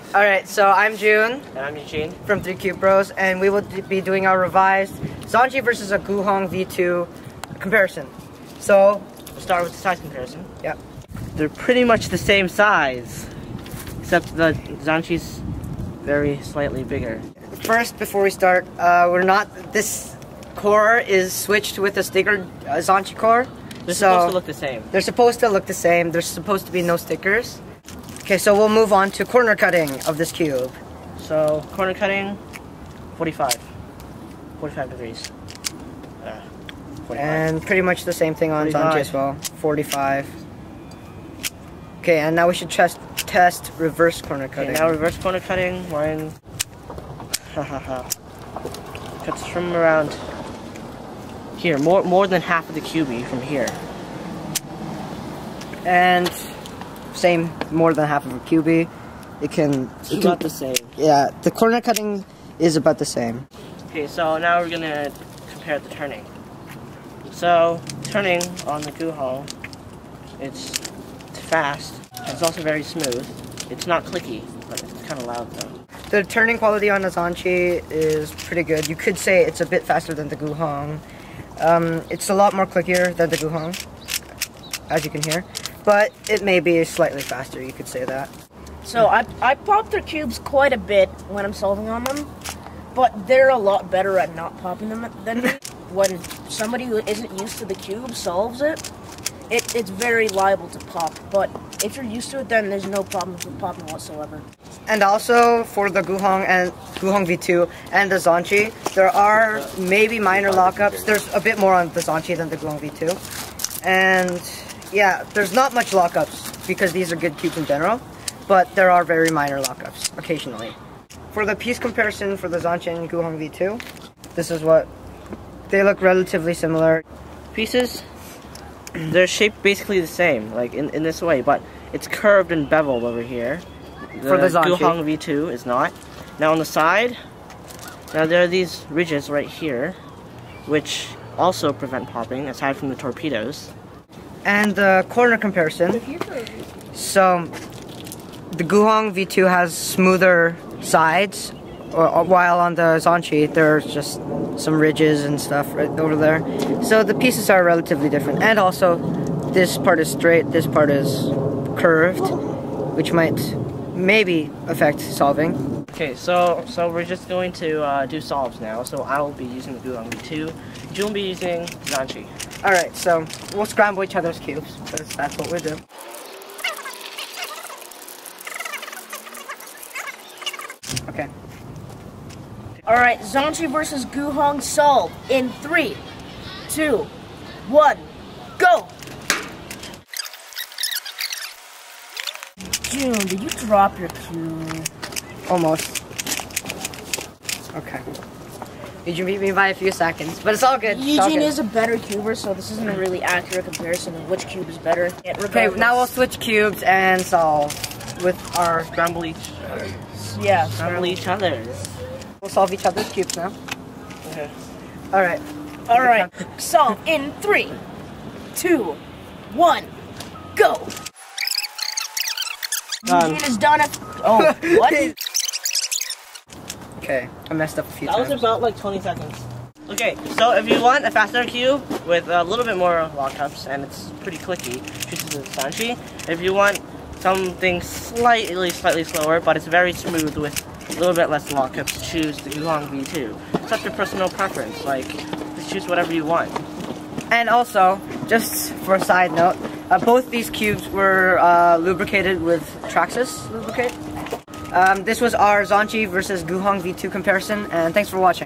Alright, so I'm Jun. And I'm Eugene. From 3Cube Bros, and we will be doing our revised Zhanchi versus a Guhong V2 comparison. So, we'll start with the size comparison. Yeah. They're pretty much the same size, except the Zhanchi's very slightly bigger. First, before we start, this core is switched with a sticker Zhanchi core. They're supposed to look the same. They're supposed to look the same. There's supposed to be no stickers. Okay, so we'll move on to corner cutting of this cube. So, corner cutting, 45 degrees. 45. And pretty much the same thing on Zhanchi as well, 45. Okay, and now we should test reverse corner cutting. Okay, now reverse corner cutting, mine cuts from around here, more than half of the cubie from here. And same, more than half of a cubie. It's about the same. Yeah, the corner cutting is about the same. Okay, so now we're gonna compare the turning. So, turning on the Guhong, it's fast. It's also very smooth. It's not clicky, but it's kind of loud though. The turning quality on the Zhanchi is pretty good. You could say it's a bit faster than the Guhong. It's a lot more clickier than the Guhong, as you can hear. But it may be slightly faster, you could say that. So I pop their cubes quite a bit when I'm solving on them, but they're a lot better at not popping them than me. When somebody who isn't used to the cube solves it, it's very liable to pop. But if you're used to it, then there's no problems with popping whatsoever. And also for the Guhong and Guhong V2 and the Zhanchi, there are maybe minor lockups. There's a bit more on the Zhanchi than the Guhong V2. And yeah, there's not much lockups because these are good cubes in general, but there are very minor lockups occasionally. For the piece comparison for the Zhanchi and Guhong V2, this is what they look relatively similar. Pieces, they're shaped basically the same, like in this way, but it's curved and beveled over here. For the Zhanchi. Guhong V2 is not. Now on the side, now there are these ridges right here, which also prevent popping, aside from the torpedoes. And the corner comparison. So, the Guhong V2 has smoother sides, while on the Zhanchi there's just some ridges and stuff right over there. So the pieces are relatively different. And also, this part is straight, this part is curved, which might maybe affect solving. Okay, so we're just going to do solves now. So I will be using the Guhong V2. Jun will be using Zhanchi. Alright, so we'll scramble each other's cubes, because that's what we do. Okay. Alright, Zhanchi versus Guhong solved in 3, 2, 1, go! Jun, did you drop your cube? Almost. Okay. Eugene beat me by a few seconds, but it's all good. Eugene is a better cuber, so this isn't a really accurate comparison of which cube is better. Okay, now we'll switch cubes and solve with our Scramble each other. We'll solve each other's cubes now. Okay. Alright. Alright, solve in 3, 2, 1, go! Done. Eugene is done at... Oh, what? Okay, I messed up a few times. That was about like 20 seconds. Okay, so if you want a faster cube with a little bit more lockups and it's pretty clicky, choose the Zhanchi. If you want something slightly slower, but it's very smooth with a little bit less lockups, choose the Guhong V2. It's up to personal preference, like, just choose whatever you want. And also, just for a side note, both these cubes were lubricated with Traxxas lubricate. This was our Zhanchi versus Guhong V2 comparison, and thanks for watching.